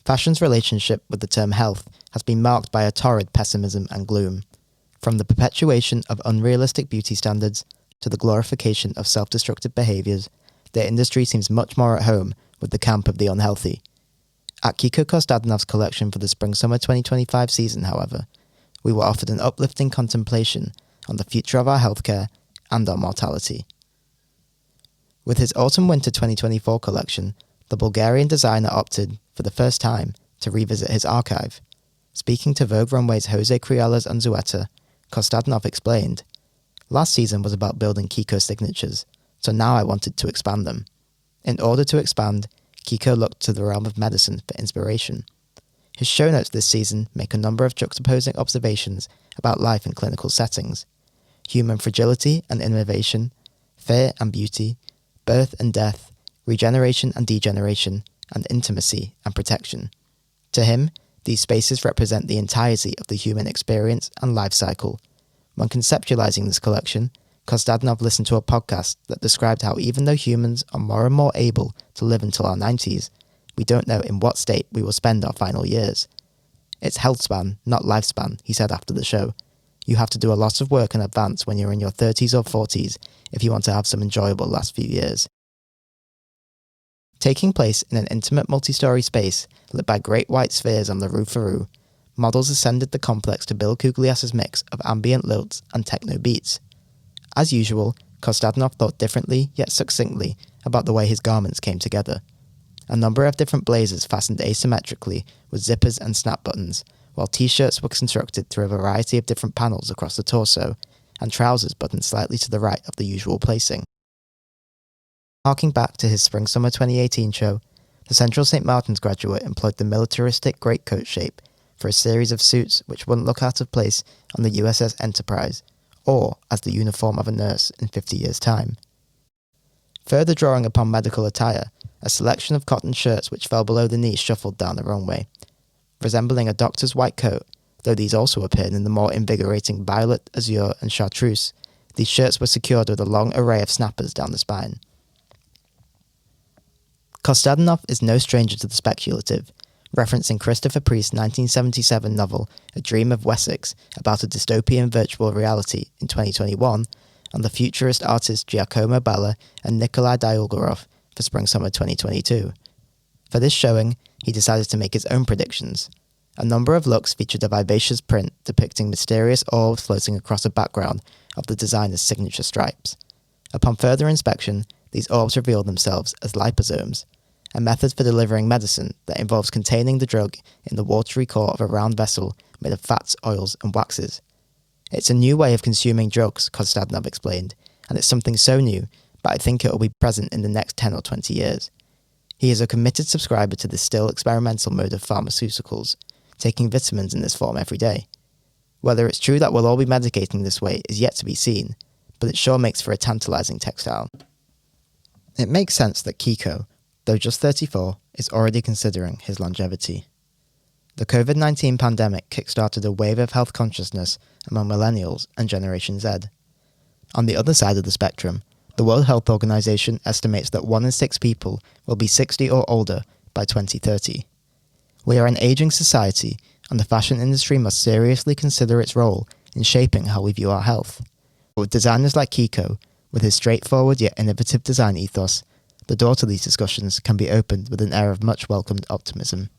Fashion's relationship with the term health has been marked by a torrid pessimism and gloom. From the perpetuation of unrealistic beauty standards to the glorification of self-destructive behaviours, the industry seems much more at home with the camp of the unhealthy. At Kiko Kostadinov's collection for the Spring-Summer 2025 season, however, we were offered an uplifting contemplation on the future of our healthcare and our mortality. With his Autumn-Winter 2024 collection, the Bulgarian designer opted, for the first time, to revisit his archive. Speaking to Vogue Runway's Jose Crialas Unzueta, Kostadinov explained, "Last season was about building Kiko signatures, so now I wanted to expand them. In order to expand, Kiko looked to the realm of medicine for inspiration. His show notes this season make a number of juxtaposing observations about life in clinical settings: human fragility and innovation, fear and beauty, birth and death, regeneration and degeneration, and intimacy and protection. To him, these spaces represent the entirety of the human experience and life cycle. When conceptualizing this collection, Kostadinov listened to a podcast that described how even though humans are more and more able to live until our 90s, we don't know in what state we will spend our final years. It's health span, not lifespan," he said after the show. "You have to do a lot of work in advance when you're in your 30s or 40s if you want to have some enjoyable last few years." Taking place in an intimate multi-storey space lit by great white spheres on the Rue Ferrou, models ascended the complex to Bill Kuglias's mix of ambient lilts and techno beats. As usual, Kostadinov thought differently yet succinctly about the way his garments came together. A number of different blazers fastened asymmetrically with zippers and snap buttons, while t-shirts were constructed through a variety of different panels across the torso, and trousers buttoned slightly to the right of the usual placing. Harking back to his Spring-Summer 2018 show, the Central St. Martin's graduate employed the militaristic greatcoat shape for a series of suits which wouldn't look out of place on the USS Enterprise, or as the uniform of a nurse in 50 years' time. Further drawing upon medical attire, a selection of cotton shirts which fell below the knee shuffled down the runway. Resembling a doctor's white coat, though these also appeared in the more invigorating violet, azure, and chartreuse, these shirts were secured with a long array of snappers down the spine. Kostadinov is no stranger to the speculative, referencing Christopher Priest's 1977 novel A Dream of Wessex about a dystopian virtual reality in 2021 on the futurist artists Giacomo Balla and Nikolai Diulgarov for Spring-Summer 2022. For this showing, he decided to make his own predictions. A number of looks featured a vivacious print depicting mysterious orbs floating across a background of the designer's signature stripes. Upon further inspection, these orbs revealed themselves as liposomes, a method for delivering medicine that involves containing the drug in the watery core of a round vessel made of fats, oils, and waxes. "It's a new way of consuming drugs," Kostadinov explained, "and it's something so new, but I think it will be present in the next 10 or 20 years. He is a committed subscriber to this still experimental mode of pharmaceuticals, taking vitamins in this form every day. Whether it's true that we'll all be medicating this way is yet to be seen, but it sure makes for a tantalizing textile." It makes sense that Kiko, though just 34, is already considering his longevity. The COVID-19 pandemic kickstarted a wave of health consciousness among millennials and Generation Z. On the other side of the spectrum, the World Health Organization estimates that 1 in 6 people will be 60 or older by 2030. We are an aging society, and the fashion industry must seriously consider its role in shaping how we view our health. But with designers like Kiko, with his straightforward yet innovative design ethos, the door to these discussions can be opened with an air of much welcomed optimism.